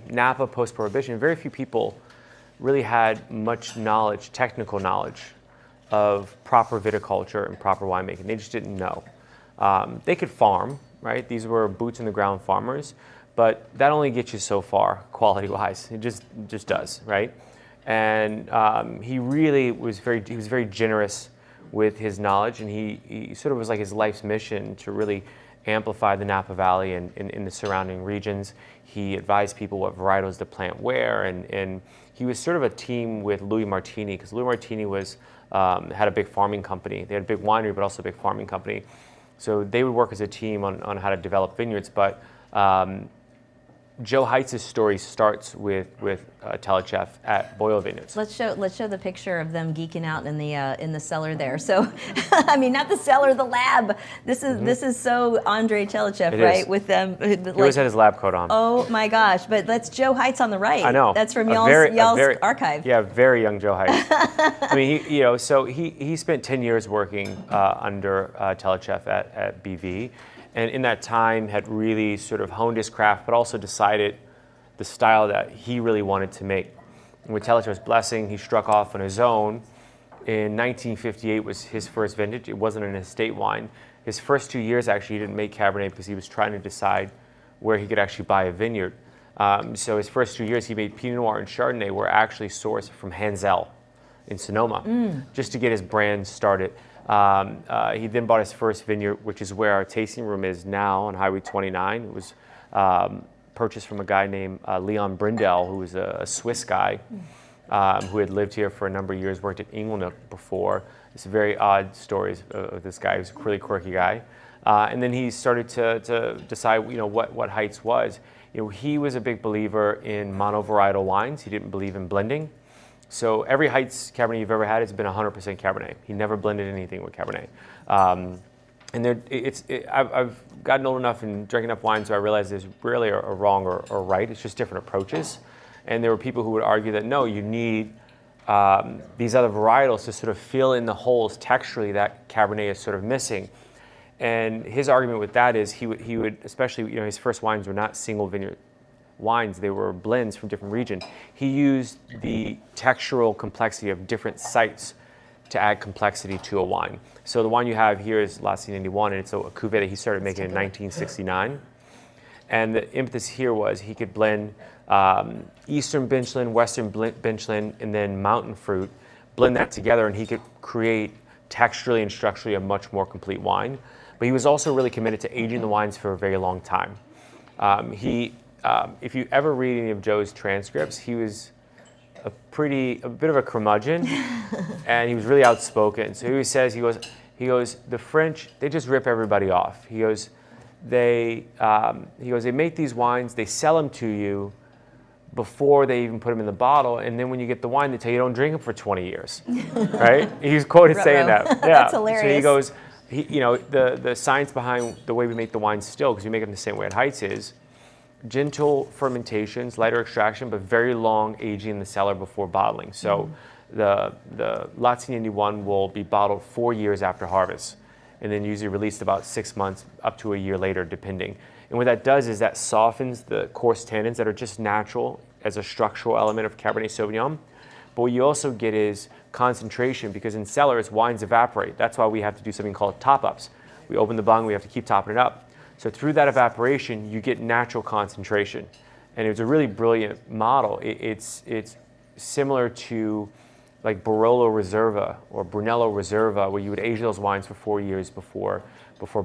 Napa post-Prohibition, very few people really had much knowledge, technical knowledge, of proper viticulture and proper winemaking. They just didn't know. They could farm, right? These were boots in the ground farmers, but that only gets you so far, quality-wise. It just does, right? And he really was very generous with his knowledge, and he sort of was like his life's mission to really amplify the Napa Valley and in the surrounding regions. He advised people what varietals to plant where, and he was sort of a team with Louis Martini, because Louis Martini was had a big farming company. They had a big winery, but also a big farming company. So they would work as a team on how to develop vineyards. But Joe Heitz's story starts with Telechef at Boyle Vineyards. Let's show the picture of them geeking out in the cellar there. So, I mean, not the cellar, the lab. This is so Andre Telechef, right? Is. With them. He always had his lab coat on. Oh my gosh! But that's Joe Heitz on the right. I know. That's from y'all's archive. Yeah, very young Joe Heitz. I mean, he spent 10 years working under Telechef at BV. And in that time had really sort of honed his craft, but also decided the style that he really wanted to make. And with Telechef's blessing, he struck off on his own. In 1958 was his first vintage. It wasn't an estate wine. His first 2 years, actually, he didn't make Cabernet because he was trying to decide where he could actually buy a vineyard. So his first 2 years, he made Pinot Noir and Chardonnay were actually sourced from Hansel in Sonoma, just to get his brand started. He then bought his first vineyard, which is where our tasting room is now on Highway 29. It was purchased from a guy named Leon Brindel, who was a Swiss guy who had lived here for a number of years, worked at Inglenook before. It's very odd stories of this guy. He was a really quirky guy. And then he started to decide, what Heitz was. He was a big believer in monovarietal wines. He didn't believe in blending. So every Heitz Cabernet you've ever had has been 100% Cabernet. He never blended anything with Cabernet. I've gotten old enough and drank enough wine, so I realized there's rarely a wrong or right. It's just different approaches. And there were people who would argue that no, you need these other varietals to sort of fill in the holes texturally that Cabernet is sort of missing. And his argument with that is he would especially, his first wines were not single vineyard wines, they were blends from different regions. He used the textural complexity of different sites to add complexity to a wine. So the wine you have here is La C91, and it's a cuvée that he started making in 1969. And the impetus here was he could blend Eastern benchland, Western benchland, and then mountain fruit, blend that together, and he could create texturally and structurally a much more complete wine. But he was also really committed to aging the wines for a very long time. If you ever read any of Joe's transcripts, he was a bit of a curmudgeon, and he was really outspoken. So he says, he goes, the French, they just rip everybody off. He goes, they make these wines, they sell them to you before they even put them in the bottle, and then when you get the wine, they tell you don't drink them for 20 years, right? He's quoted saying that. Yeah. That's hilarious. So he goes, the science behind the way we make the wines still, because we make them the same way at Heitz is, gentle fermentations, lighter extraction, but very long aging in the cellar before bottling. So the La C91 will be bottled 4 years after harvest, and then usually released about 6 months up to a year later, depending. And what that does is that softens the coarse tannins that are just natural as a structural element of Cabernet Sauvignon. But what you also get is concentration, because in cellars, wines evaporate. That's why we have to do something called top-ups. We open the bung, we have to keep topping it up. So through that evaporation, you get natural concentration. And it was a really brilliant model. It's similar to like Barolo Reserva or Brunello Reserva, where you would age those wines for 4 years before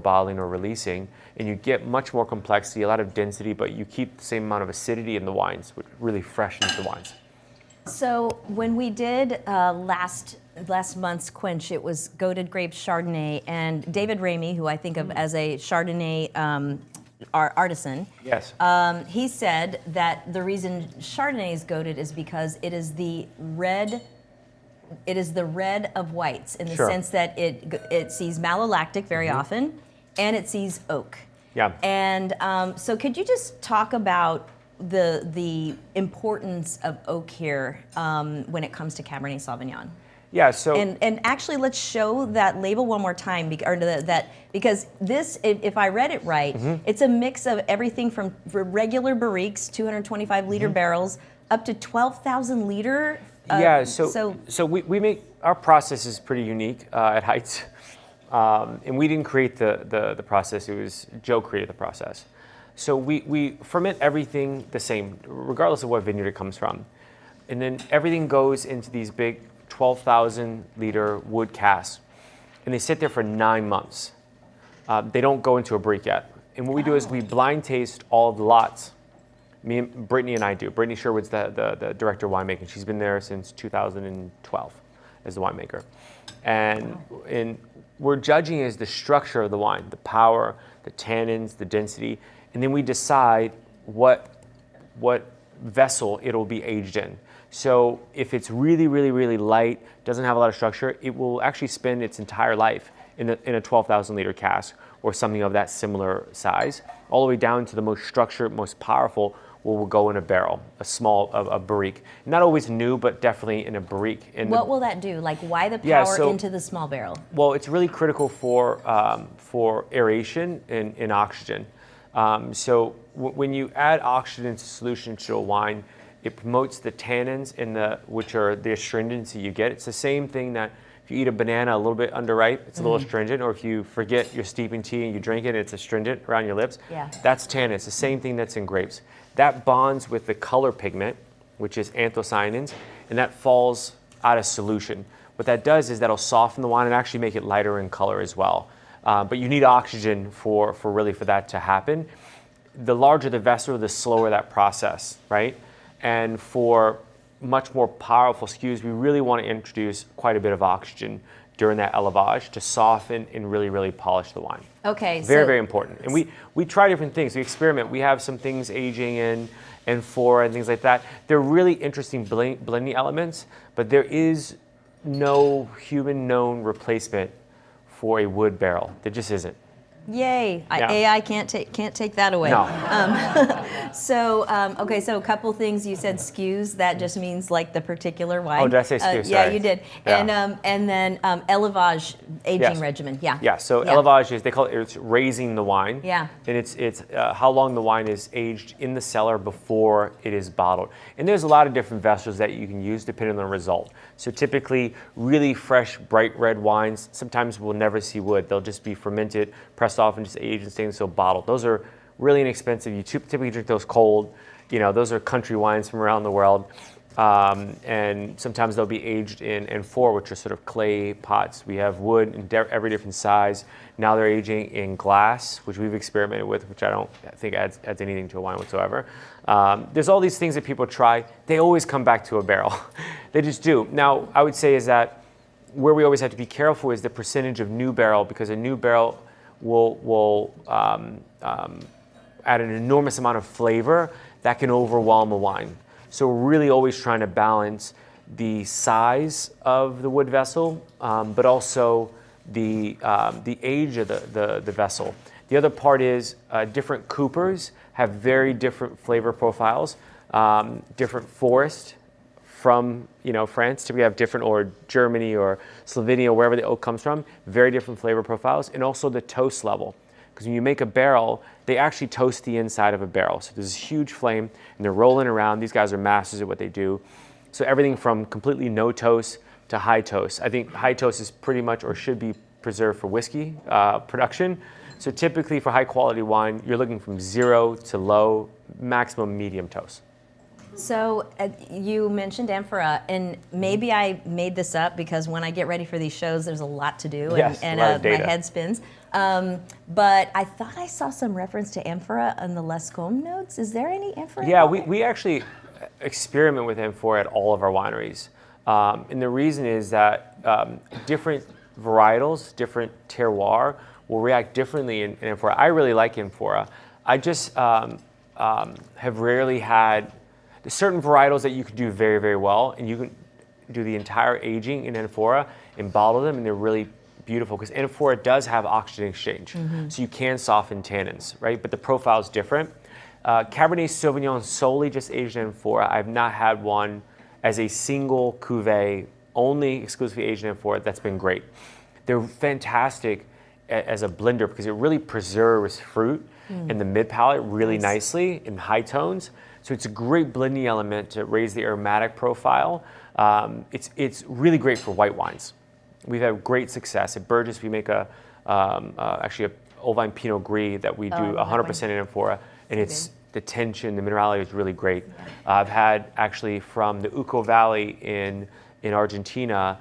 bottling or releasing. And you get much more complexity, a lot of density, but you keep the same amount of acidity in the wines, which really freshens the wines. So when we did last month's Quench, it was Goated Grape Chardonnay, and David Ramey, who I think of as a Chardonnay artisan, Yes. He said that the reason Chardonnay is goated is because it is the red of whites, in the Sure. sense that it sees malolactic very often, and it sees oak. Yeah. And so could you just talk about the importance of oak here when it comes to Cabernet Sauvignon? Yeah, so And actually, let's show that label one more time, because this, if I read it right, it's a mix of everything from regular barriques, 225 liter barrels, up to 12,000 liter. So we make, our process is pretty unique at Heitz, and we didn't create the process. It was Joe created the process. So we ferment everything the same, regardless of what vineyard it comes from, and then everything goes into these big 12,000 liter wood casks, and they sit there for 9 months. They don't go into a barrique yet. And what we do is we blind taste all of the lots. Brittany and I do. Brittany Sherwood's the director of winemaking. She's been there since 2012 as the winemaker. And we're judging is the structure of the wine, the power, the tannins, the density, and then we decide what vessel it'll be aged in. So if it's really, really, really light, doesn't have a lot of structure, it will actually spend its entire life in a 12,000 liter cask or something of that similar size, all the way down to the most structured, most powerful will go in a barrel, a barrique. Not always new, but definitely in a barrique. What will that do? Like, why the power into the small barrel? Well, it's really critical for aeration and oxygen. So when you add oxygen to solution to a wine, it promotes the tannins which are the astringency you get. It's the same thing that if you eat a banana a little bit underripe, it's a little astringent, or if you forget your steeping tea and you drink it, it's astringent around your lips. Yeah. That's tannin. It's the same thing that's in grapes. That bonds with the color pigment, which is anthocyanins, and that falls out of solution. What that does is that'll soften the wine and actually make it lighter in color as well. But you need oxygen for that to happen. The larger the vessel, the slower that process, right? And for much more powerful SKUs, we really want to introduce quite a bit of oxygen during that élevage to soften and really, really polish the wine. Okay. Very, very important. And we try different things. We experiment. We have some things aging in amphora and things like that. They're really interesting blending elements, but there is no human-known replacement for a wood barrel. There just isn't. Yay! Yeah. AI can't take that away. No. So a couple things you said. SKUs, that just means like the particular wine. Oh, did I say SKU? Yeah, Sorry. you did. Yeah. And then élevage aging Yes. regimen. Yeah. Yeah. So Yeah. élevage is it's raising the wine. Yeah. And it's how long the wine is aged in the cellar before it is bottled. And there's a lot of different vessels that you can use depending on the result. So typically, really fresh, bright red wines sometimes we'll never see wood. They'll just be fermented, pressed off, and just aged and stayed until bottled. Those are really inexpensive. You typically drink those cold. Those are country wines from around the world. And sometimes they'll be aged in amphora, which are sort of clay pots. We have wood in every different size. Now they're aging in glass, which we've experimented with, which I don't think adds anything to a wine whatsoever. There's all these things that people try. They always come back to a barrel. They just do. Now, I would say is that where we always have to be careful is the percentage of new barrel, because a new barrel will add an enormous amount of flavor that can overwhelm a wine. So we're really always trying to balance the size of the wood vessel, but also the age of the vessel. The other part is different coopers have very different flavor profiles. Different forest from France, typically have different, or Germany or Slovenia, wherever the oak comes from, very different flavor profiles, and also the toast level. Because when you make a barrel, they actually toast the inside of a barrel. So there's this huge flame, and they're rolling around. These guys are masters at what they do. So everything from completely no toast to high toast. I think high toast is pretty much, or should be, preserved for whiskey production. So typically for high quality wine, you're looking from 0 to low, maximum medium toast. So you mentioned amphora, and maybe I made this up because when I get ready for these shows, there's a lot to do, Yes, and a lot of my data. head spins. But I thought I saw some reference to amphora in the Lescombe notes. Is there any amphora? Yeah, we actually experiment with amphora at all of our wineries. And the reason is that different varietals, different terroir will react differently in amphora. I really like amphora. I just have rarely had certain varietals that you can do very, very well, and you can do the entire aging in amphora and bottle them, and they're really beautiful because amphora does have oxygen exchange. So you can soften tannins, right? But the profile is different. Cabernet Sauvignon solely just aged in amphora. I've not had one as a single cuvee, only exclusively aged in amphora. That's been great. They're fantastic as a blender because it really preserves fruit in the mid palate really nicely in high tones. So it's a great blending element to raise the aromatic profile. It's really great for white wines. We've had great success at Burgess. We make actually a Old Vine Pinot Gris that we do 100% in amphora, and it's the tension, the minerality is really great. I've had actually from the Uco Valley in Argentina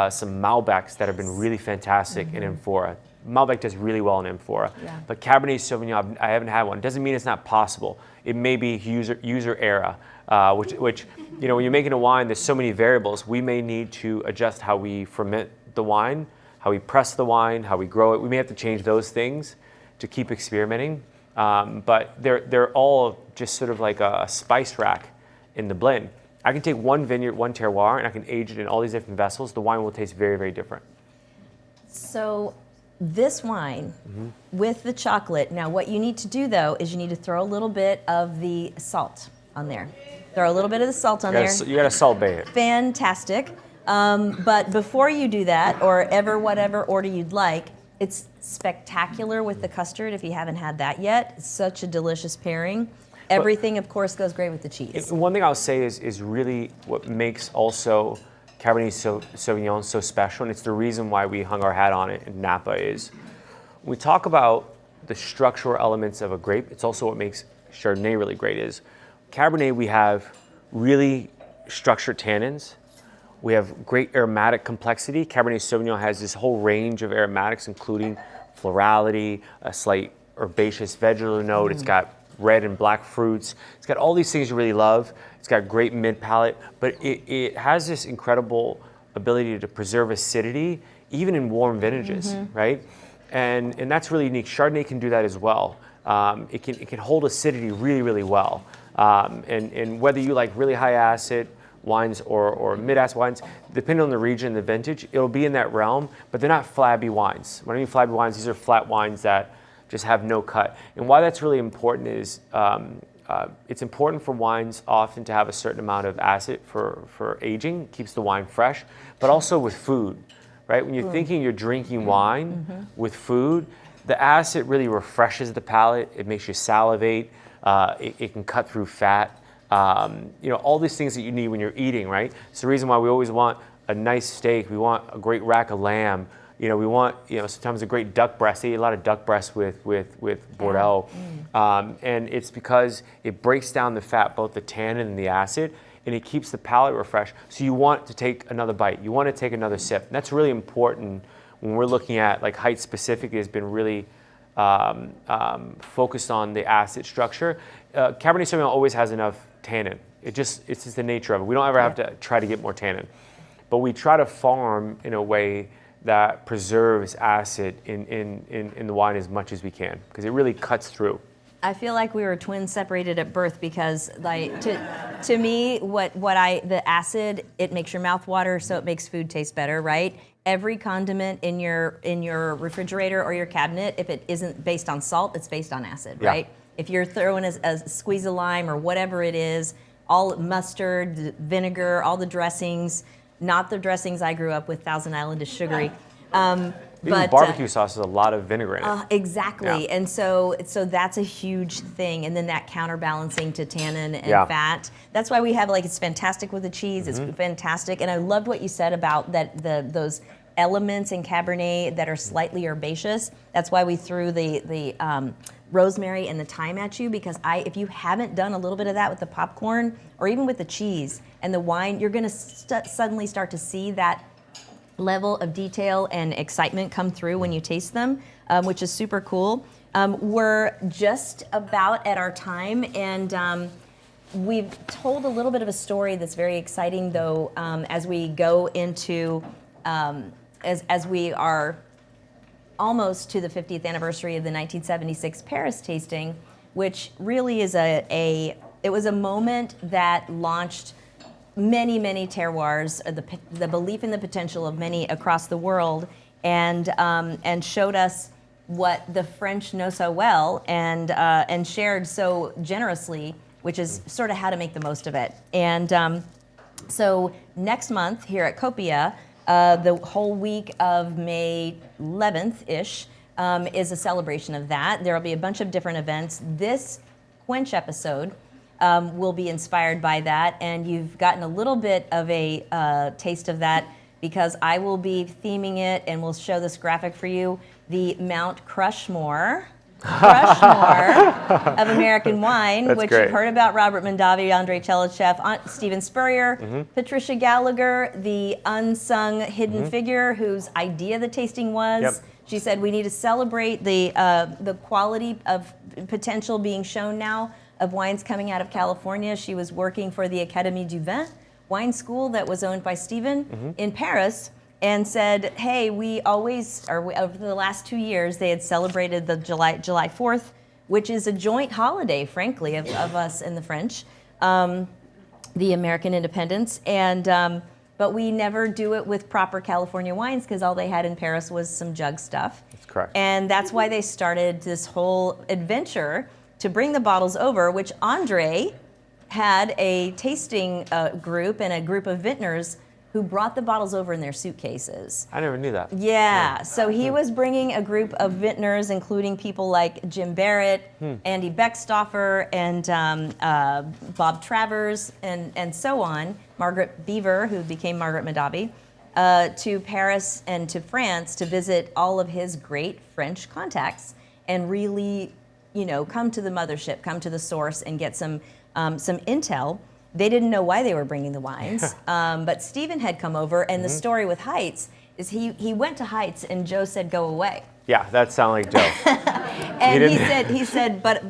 some Malbecs that have been really fantastic in amphora. Malbec does really well in amphora, but Cabernet Sauvignon, I haven't had one. Doesn't mean it's not possible. It may be user error, which you know, when you're making a wine, there's so many variables. We may need to adjust how we ferment the wine, how we press the wine, how we grow it. We may have to change those things to keep experimenting. But they're all just sort of like a spice rack in the blend. I can take one vineyard, one terroir, and I can age it in all these different vessels. The wine will taste very, very different. So this wine with the chocolate, now what you need to do though is you need to throw a little bit of the salt on there. Throw a little bit of the salt on there. You gotta salt bay it. Fantastic. But before you do that, or whatever order you'd like, it's spectacular with the custard if you haven't had that yet. It's such a delicious pairing. Everything, of course, goes great with the cheese. One thing I'll say is really what makes also Cabernet Sauvignon so special, and it's the reason why we hung our hat on it in Napa, is when we talk about the structural elements of a grape, it's also what makes Chardonnay really great. Is Cabernet, we have really structured tannins. We have great aromatic complexity. Cabernet Sauvignon has this whole range of aromatics, including florality, a slight herbaceous vegetal note. It's got red and black fruits. It's got all these things you really love. It's got great mid palate, but it has this incredible ability to preserve acidity, even in warm vintages, right? And that's really unique. Chardonnay can do that as well. It can hold acidity really, really well. And whether you like really high acid wines or mid-acid wines, depending on the region and the vintage, it'll be in that realm, but they're not flabby wines. When I mean flabby wines, these are flat wines that just have no cut. And why that's really important is it's important for wines often to have a certain amount of acid for aging, keeps the wine fresh, but also with food, right? When you're thinking you're drinking wine with food, the acid really refreshes the palate. It makes you salivate. It can cut through fat. You know, all these things that you need when you're eating, right? It's the reason why we always want a nice steak. We want a great rack of lamb. You know, we want, you know, sometimes a great duck breast. I eat a lot of duck breast with Bordeaux. And it's because it breaks down the fat, both the tannin and the acid, and it keeps the palate refreshed. So you want to take another bite. You want to take another sip. And that's really important when we're looking at, like Heitz specifically has been really focused on the acid structure. Cabernet Sauvignon always has enough tannin. It's just the nature of it. We don't ever have to try to get more tannin. But we try to farm in a way that preserves acid in the wine as much as we can, because it really cuts through. I feel like we were twins separated at birth, because like to me, the acid, it makes your mouth water, so it makes food taste better, right? Every condiment in your refrigerator or your cabinet, if it isn't based on salt, it's based on acid, right? If you're throwing a squeeze of lime or whatever it is, all mustard, vinegar, all the dressings, not the dressings I grew up with, Thousand Island is sugary. But barbecue sauce has a lot of vinegar in it. Exactly, and so that's a huge thing, and then that counterbalancing to tannin and fat. That's why we have, like, it's fantastic with the cheese. It's fantastic, and I loved what you said about that those elements in Cabernet that are slightly herbaceous. That's why we threw the rosemary and the thyme at you, because if you haven't done a little bit of that with the popcorn or even with the cheese and the wine, you're going to suddenly start to see that level of detail and excitement come through when you taste them, which is super cool. We're just about at our time, and we've told a little bit of a story that's very exciting, though, as we go into, as we are almost to the 50th anniversary of the 1976 Paris tasting, which really is it was a moment that launched many, many terroirs, the belief in the potential of many across the world, and showed us what the French know so well and shared so generously, which is sort of how to make the most of it. And so next month here at Copia, the whole week of May 11th-ish is a celebration of that. There will be a bunch of different events. This Quench episode will be inspired by that, and you've gotten a little bit of a taste of that because I will be theming it, and we'll show this graphic for you, the Mount Crushmore of American wine, That's which great. you've heard about Robert Mondavi, Andre Chelichev, Stephen Spurrier, Patricia Gallagher, the unsung hidden figure whose idea the tasting was. Yep. She said we need to celebrate the quality of potential being shown now of wines coming out of California. She was working for the Académie du Vin wine school that was owned by Stephen in Paris, and said, hey, over the last 2 years, they had celebrated the July 4th, which is a joint holiday, frankly, of us and the French, the American independence. And but we never do it with proper California wines because all they had in Paris was some jug stuff. That's correct. And that's why they started this whole adventure to bring the bottles over, which Andre had a tasting group and a group of vintners who brought the bottles over in their suitcases. I never knew that. Yeah, so he was bringing a group of vintners, including people like Jim Barrett, Andy Beckstoffer, and Bob Travers, and so on, Margaret Beaver, who became Margaret Mondavi, to Paris and to France to visit all of his great French contacts and really, come to the mothership, come to the source, and get some intel. They didn't know why they were bringing the wines, but Stephen had come over, and the story with Heitz is he went to Heitz, and Joe said, "Go away." Yeah, that sounded like Joe. And he said, but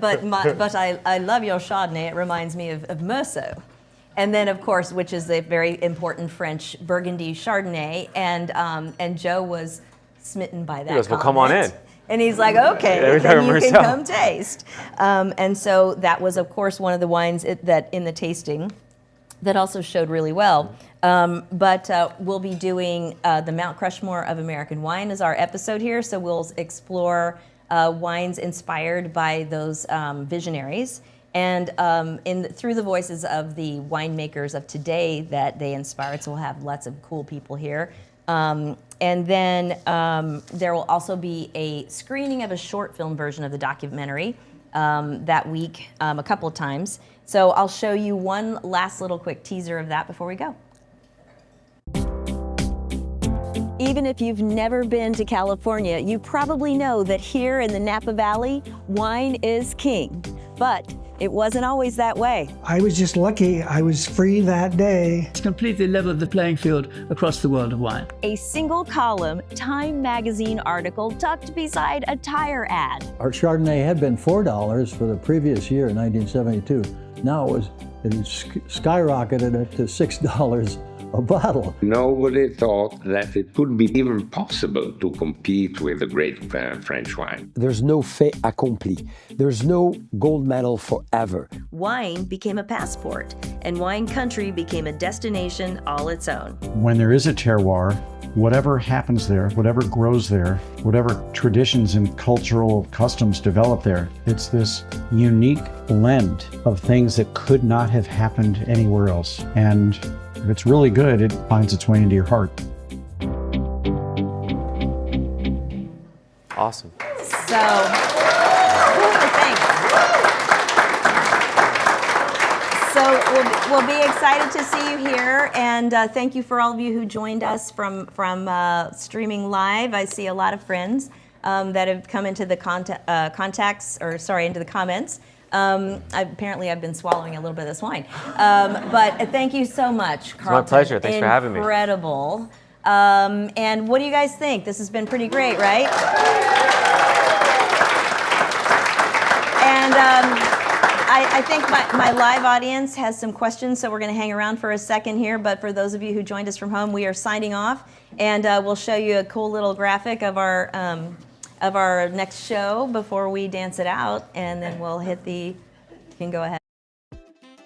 I love your Chardonnay. It reminds me of Meursault. And then, of course, which is a very important French Burgundy Chardonnay, and Joe was smitten by that. He goes, well, come on comment. in. And he's like, okay, Yeah, then you can Meursault. come taste. And so that was, of course, one of the wines that in the tasting that also showed really well. But we'll be doing the Mount Crushmore of American wine as our episode here. So we'll explore wines inspired by those visionaries and through the voices of the winemakers of today that they inspired. So we'll have lots of cool people here. And then there will also be a screening of a short film version of the documentary that week a couple of times. So I'll show you one last little quick teaser of that before we go. Even if you've never been to California, you probably know that here in the Napa Valley, wine is king. But it wasn't always that way. I was just lucky I was free that day. It's completely leveled the playing field across the world of wine. A single column Time magazine article tucked beside a tire ad. Our Chardonnay had been $4 for the previous year, 1972. Now it skyrocketed to $6 a bottle. Nobody thought that it could be even possible to compete with the great French wine. There's no fait accompli. There's no gold medal forever. Wine became a passport, and wine country became a destination all its own. When there is a terroir, whatever happens there, whatever grows there, whatever traditions and cultural customs develop there, it's this unique blend of things that could not have happened anywhere else. And if it's really good, it finds its way into your heart. Awesome. So, thanks. So we'll be excited to see you here, and thank you for all of you who joined us from streaming live. I see a lot of friends that have come into the into the comments. Apparently, I've been swallowing a little bit of this wine. But thank you so much, Carlton. It's my pleasure. Thanks for having me. Incredible. And what do you guys think? This has been pretty great, right? And I think my live audience has some questions, so we're going to hang around for a second here. But for those of you who joined us from home, we are signing off, and we'll show you a cool little graphic of our next show before we dance it out, and then we'll hit the. You can go ahead.